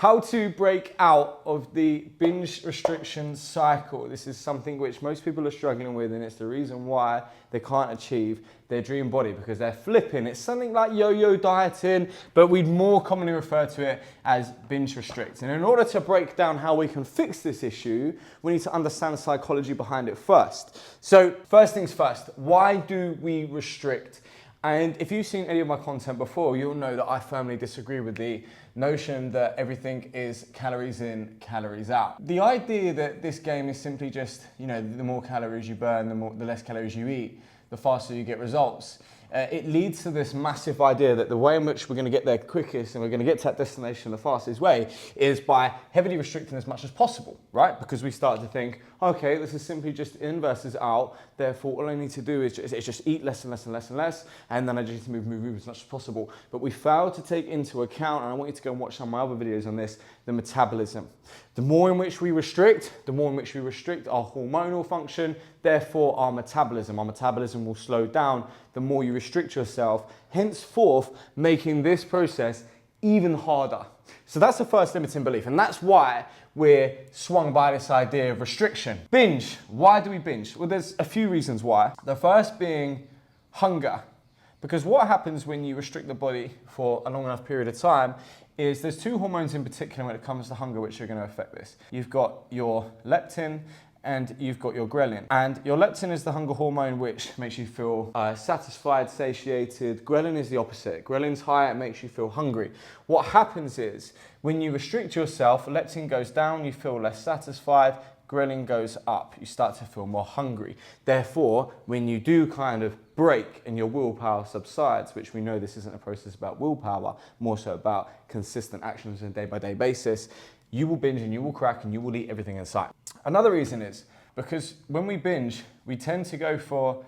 How to break out of the binge restriction cycle. This is something which most people are struggling with, and it's the reason why they can't achieve their dream body, because they're flipping. It's something like yo-yo dieting, but we'd more commonly refer to it as binge restrict. And in order to break down how we can fix this issue, we need to understand the psychology behind it first. So first things first, why do we restrict? And if you've seen any of my content before, you'll know that I firmly disagree with the notion that everything is calories in, calories out. The idea that this game is simply just, the more calories you burn, the less calories you eat, the faster you get results. It leads to this massive idea that the way in which we're going to get there quickest and we're going to get to that destination the fastest way is by heavily restricting as much as possible, right? Because we start to think, okay, this is simply just in versus out, therefore all I need to do is just eat less and less and less and less, and then I just need to move as much as possible. But we fail to take into account, and I want you to go and watch some of my other videos on this, the metabolism. The more in which we restrict, our hormonal function, therefore our metabolism. Our metabolism will slow down the more you restrict yourself, henceforth making this process even harder. So that's the first limiting belief, and that's why we're swung by this idea of restriction. Binge. Why do we binge? Well, there's a few reasons why. The first being hunger. Because what happens when you restrict the body for a long enough period of time is there's two hormones in particular when it comes to hunger which are going to affect this. You've got your leptin and you've got your ghrelin. And your leptin is the hunger hormone which makes you feel satisfied, satiated. Ghrelin is the opposite. Ghrelin's high, it makes you feel hungry. What happens is when you restrict yourself, leptin goes down, you feel less satisfied, ghrelin goes up, you start to feel more hungry. Therefore, when you do kind of break and your willpower subsides, which we know this isn't a process about willpower, more so about consistent actions on a day-by-day basis, you will binge and you will crack and you will eat everything in sight. Another reason is because when we binge, we tend to go for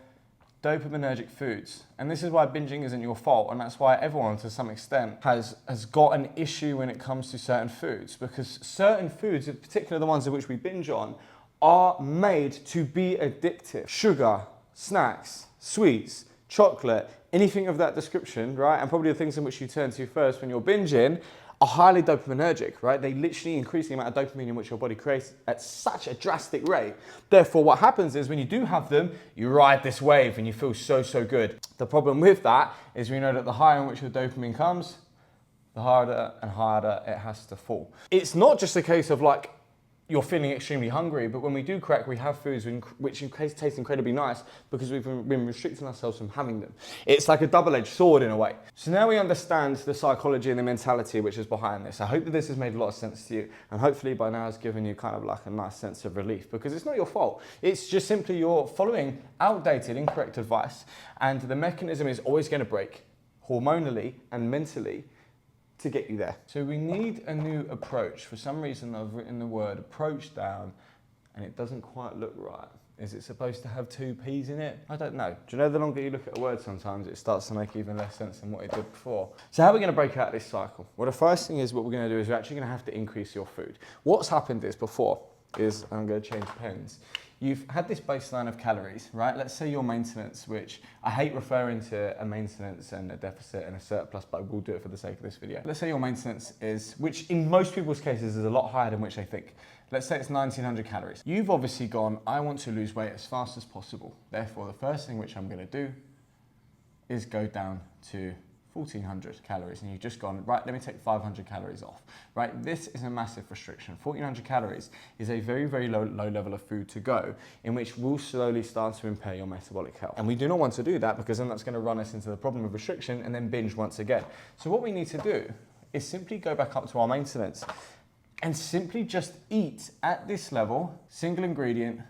dopaminergic foods. And this is why binging isn't your fault, and that's why everyone to some extent has got an issue when it comes to certain foods, because certain foods, in particular the ones in which we binge on, are made to be addictive. Sugar, snacks, sweets, chocolate, anything of that description, right? And probably the things in which you turn to first when you're binging are highly dopaminergic, right? They literally increase the amount of dopamine in which your body creates at such a drastic rate. Therefore, what happens is when you do have them, you ride this wave and you feel so good. The problem with that is we know that the higher in which your dopamine comes, the harder and harder it has to fall. It's not just a case of like, you're feeling extremely hungry, but when we do crack, we have foods which taste incredibly nice because we've been restricting ourselves from having them. It's like a double-edged sword in a way. So now we understand the psychology and the mentality which is behind this. I hope that this has made a lot of sense to you, and hopefully by now it's given you kind of like a nice sense of relief, because it's not your fault. It's just simply you're following outdated, incorrect advice, and the mechanism is always going to break hormonally and mentally to get you there. So we need a new approach. For some reason I've written the word approach down and it doesn't quite look right. Is it supposed to have two P's in it? I don't know. Do you know the longer you look at a word sometimes it starts to make even less sense than what it did before? So how are we going to break out this cycle? Well, the first thing is what we're going to do is we're actually going to have to increase your food. What's happened is before is, I'm going to change pens. You've had this baseline of calories, right? Let's say your maintenance, which I hate referring to a maintenance and a deficit and a surplus, but I will do it for the sake of this video. Let's say your maintenance is, which in most people's cases is a lot higher than which they think. Let's say it's 1900 calories. You've obviously gone, I want to lose weight as fast as possible. Therefore, the first thing which I'm going to do is go down to 1400 calories, and you've just gone, right, let me take 500 calories off, right? This is a massive restriction. 1400 calories is a very low level of food to go, in which will slowly start to impair your metabolic health. And we do not want to do that, because then that's going to run us into the problem of restriction and then binge once again. So what we need to do is simply go back up to our maintenance and simply just eat at this level, single ingredient,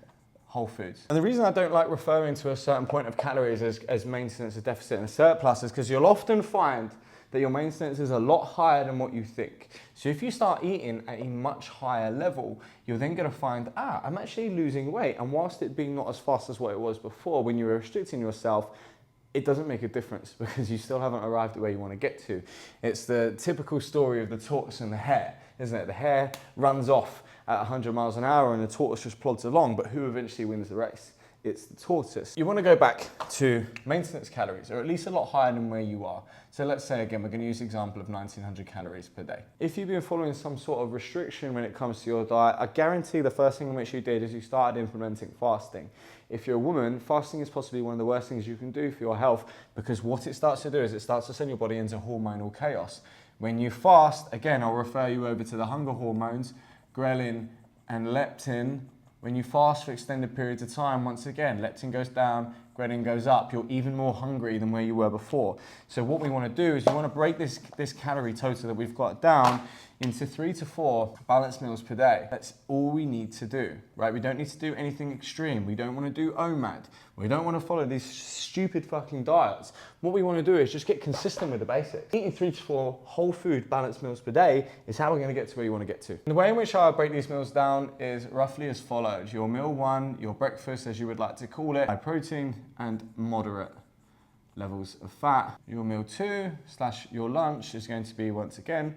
whole foods. And the reason I don't like referring to a certain point of calories as maintenance, a deficit, and a surplus is because you'll often find that your maintenance is a lot higher than what you think. So if you start eating at a much higher level, you're then going to find, I'm actually losing weight. And whilst it being not as fast as what it was before, when you were restricting yourself, it doesn't make a difference because you still haven't arrived at where you want to get to. It's the typical story of the tortoise and the hare, isn't it? The hare runs off at 100 miles an hour and the tortoise just plods along, but who eventually wins the race? it's the tortoise. You want to go back to maintenance calories, or at least a lot higher than where you are. So let's say, again, we're going to use the example of 1900 calories per day. If you've been following some sort of restriction when it comes to your diet, I guarantee the first thing in which you did is you started implementing fasting. If you're a woman, fasting is possibly one of the worst things you can do for your health, because what it starts to do is it starts to send your body into hormonal chaos. When you fast, again, I'll refer you over to the hunger hormones, ghrelin and leptin. When you fast for extended periods of time, once again, leptin goes down, ghrelin goes up, you're even more hungry than where you were before. So what we want to do is we want to break this calorie total that we've got down into 3 to 4 balanced meals per day. That's all we need to do, right? We don't need to do anything extreme. We don't want to do OMAD. We don't want to follow these stupid fucking diets. What we want to do is just get consistent with the basics. Eating 3 to 4 whole food balanced meals per day is how we're going to get to where you want to get to. And the way in which I break these meals down is roughly as follows. Your meal 1, your breakfast as you would like to call it, high protein and moderate levels of fat. Your meal 2 / your lunch is going to be, once again,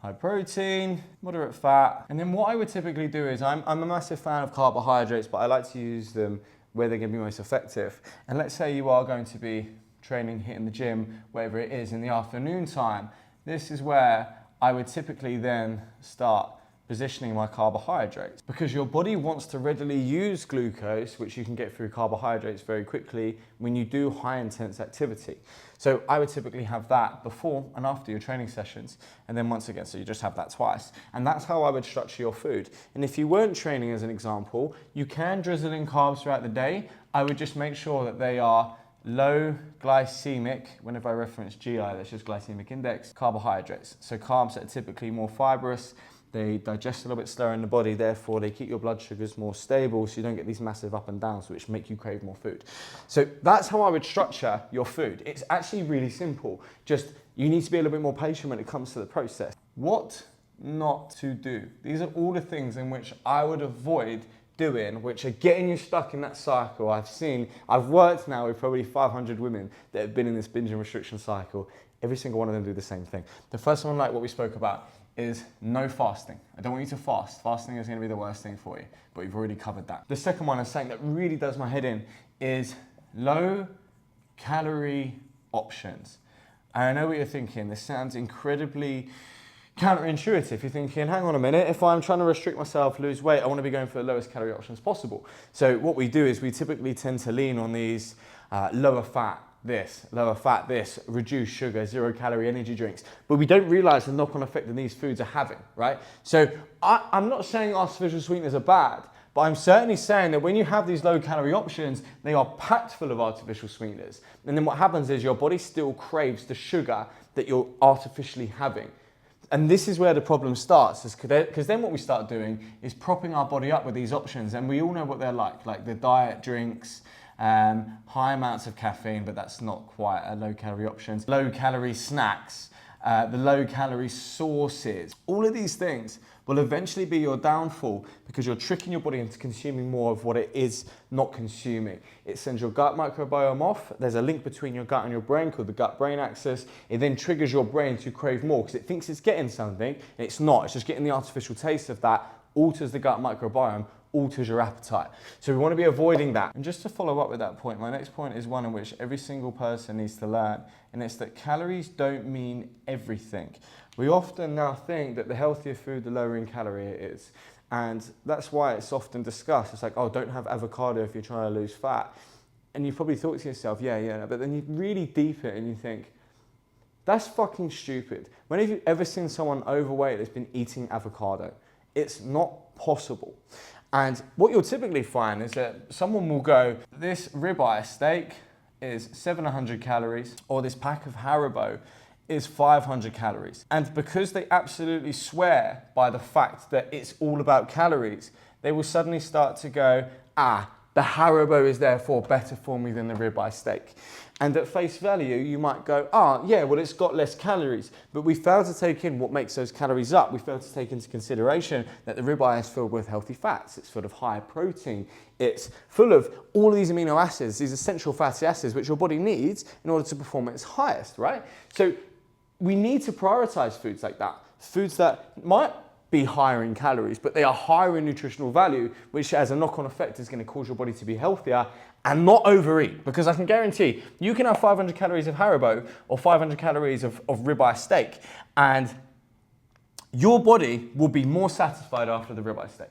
high protein, moderate fat. And then what I would typically do is, I'm a massive fan of carbohydrates, but I like to use them where they're going to be most effective. And let's say you are going to be training, hitting the gym, whatever it is, in the afternoon time. This is where I would typically then start positioning my carbohydrates, because your body wants to readily use glucose, which you can get through carbohydrates very quickly when you do high intense activity. So I would typically have that before and after your training sessions. And then once again, so you just have that twice. And that's how I would structure your food. And if you weren't training, as an example, you can drizzle in carbs throughout the day. I would just make sure that they are low glycemic. Whenever I reference GI, that's just glycemic index, carbohydrates. So carbs that are typically more fibrous, they digest a little bit slower in the body, therefore they keep your blood sugars more stable, so you don't get these massive up and downs which make you crave more food. So that's how I would structure your food. It's actually really simple. Just, you need to be a little bit more patient when it comes to the process. What not to do? These are all the things in which I would avoid doing, which are getting you stuck in that cycle. I've worked now with probably 500 women that have been in this binge and restriction cycle. Every single one of them do the same thing. The first one, like what we spoke about, is no fasting. I don't want you to fast. Fasting is going to be the worst thing for you, but we've already covered that. The second one is something that really does my head in, is low calorie options. And I know what you're thinking. This sounds incredibly counterintuitive. You're thinking, hang on a minute, if I'm trying to restrict myself, lose weight, I want to be going for the lowest calorie options possible. So what we do is we typically tend to lean on these lower fat this, reduced sugar, 0 calorie energy drinks. But we don't realize the knock-on effect that these foods are having, right? So I'm not saying artificial sweeteners are bad, but I'm certainly saying that when you have these low calorie options, they are packed full of artificial sweeteners. And then what happens is your body still craves the sugar that you're artificially having. And this is where the problem starts, because then what we start doing is propping our body up with these options, and we all know what they're like the diet drinks, high amounts of caffeine, but that's not quite a low calorie options, low calorie snacks, the low calorie sauces. All of these things will eventually be your downfall, because you're tricking your body into consuming more of what it is not consuming. It sends your gut microbiome off. There's a link between your gut and your brain called the gut-brain axis. It then triggers your brain to crave more because it thinks it's getting something, and it's not. It's just getting the artificial taste of that, alters the gut microbiome, alters your appetite. So we want to be avoiding that. And just to follow up with that point, my next point is one in which every single person needs to learn, and it's that calories don't mean everything. We often now think that the healthier food, the lower in calorie it is. And that's why it's often discussed. It's like, oh, don't have avocado if you're trying to lose fat. And you probably thought to yourself, yeah, but then you really deep it and you think, that's fucking stupid. When have you ever seen someone overweight that's been eating avocado? It's not possible. And what you'll typically find is that someone will go, this ribeye steak is 700 calories, or this pack of Haribo is 500 calories. And because they absolutely swear by the fact that it's all about calories, they will suddenly start to go, the Haribo is therefore better for me than the ribeye steak. And at face value, you might go, yeah, well, it's got less calories. But we fail to take in what makes those calories up. We fail to take into consideration that the ribeye is filled with healthy fats. It's full of high protein. It's full of all of these amino acids, these essential fatty acids, which your body needs in order to perform at its highest, right? So we need to prioritize foods like that. Foods that might be higher in calories, but they are higher in nutritional value, which as a knock-on effect is going to cause your body to be healthier and not overeat. Because I can guarantee you can have 500 calories of Haribo or 500 calories of ribeye steak, and your body will be more satisfied after the ribeye steak.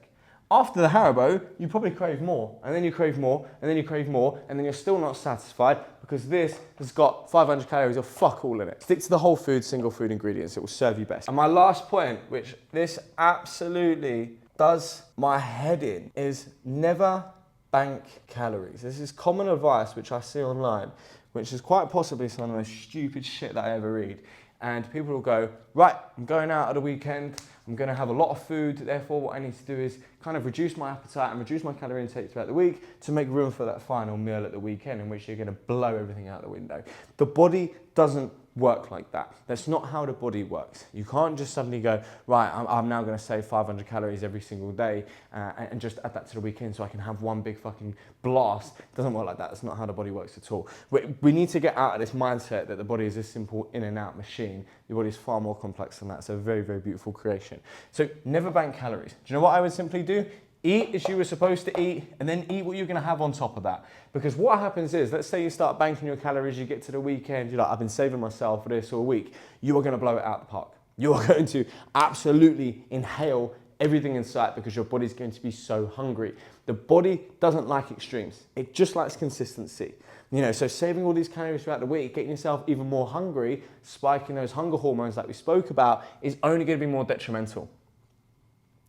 After the Haribo, you probably crave more, and then you crave more, and then you crave more, and then you're still not satisfied because this has got 500 calories of fuck all in it. Stick to the whole food, single food ingredients. It will serve you best. And my last point, which this absolutely does my head in, is never bank calories. This is common advice which I see online, which is quite possibly some of the most stupid shit that I ever read. And people will go, right, I'm going out at the weekend, I'm going to have a lot of food, therefore what I need to do is kind of reduce my appetite and reduce my calorie intake throughout the week to make room for that final meal at the weekend in which you're going to blow everything out the window. The body doesn't work like that. That's not how the body works. You can't just suddenly go, right, I'm now going to save 500 calories every single day and just add that to the weekend so I can have one big fucking blast. It doesn't work like that. That's not how the body works at all. We need to get out of this mindset that the body is a simple in and out machine. Your body is far more complex than that. It's a very, very beautiful creation. So never bank calories. Do you know what I would simply do? Eat as you were supposed to eat, and then eat what you're going to have on top of that. Because what happens is, let's say you start banking your calories, you get to the weekend, you're like, I've been saving myself for this all week. You are going to blow it out the park. You are going to absolutely inhale everything in sight because your body's going to be so hungry. The body doesn't like extremes. It just likes consistency. You know, so saving all these calories throughout the week, getting yourself even more hungry, spiking those hunger hormones like we spoke about, is only going to be more detrimental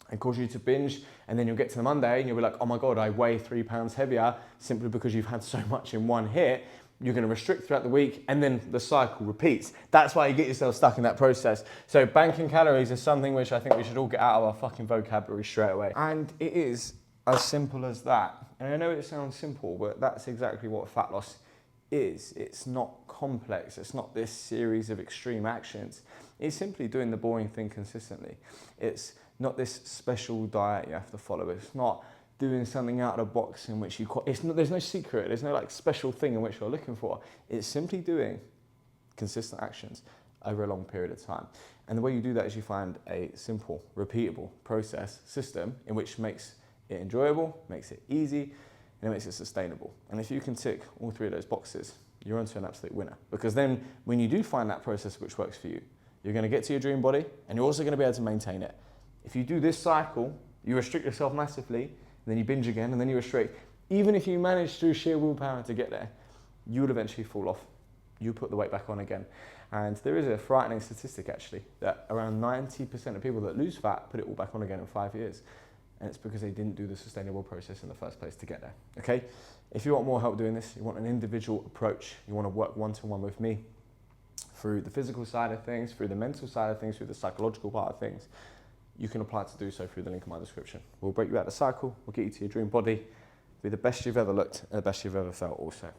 and cause you to binge, and then you'll get to the Monday and you'll be like, oh my God, I weigh 3 pounds heavier simply because you've had so much in one hit. You're going to restrict throughout the week, and then the cycle repeats. That's why you get yourself stuck in that process. So banking calories is something which I think we should all get out of our fucking vocabulary straight away. And it is as simple as that. And I know it sounds simple, but that's exactly what fat loss is. It's not complex. It's not this series of extreme actions. It's simply doing the boring thing consistently. It's not this special diet you have to follow. It's not doing something out of the box in which there's no secret. There's no like special thing in which you're looking for. It's simply doing consistent actions over a long period of time. And the way you do that is you find a simple, repeatable process system in which makes it enjoyable, makes it easy, and it makes it sustainable. And if you can tick all three of those boxes, you're onto an absolute winner. Because then when you do find that process which works for you, you're going to get to your dream body, and you're also going to be able to maintain it. If you do this cycle, you restrict yourself massively, and then you binge again, and then you restrict. Even if you manage through sheer willpower to get there, you will eventually fall off. You put the weight back on again. And there is a frightening statistic actually, that around 90% of people that lose fat put it all back on again in 5 years. And it's because they didn't do the sustainable process in the first place to get there, okay? If you want more help doing this, you want an individual approach, you want to work one-to-one with me through the physical side of things, through the mental side of things, through the psychological part of things, you can apply to do so through the link in my description. We'll break you out the cycle, we'll get you to your dream body, be the best you've ever looked and the best you've ever felt also.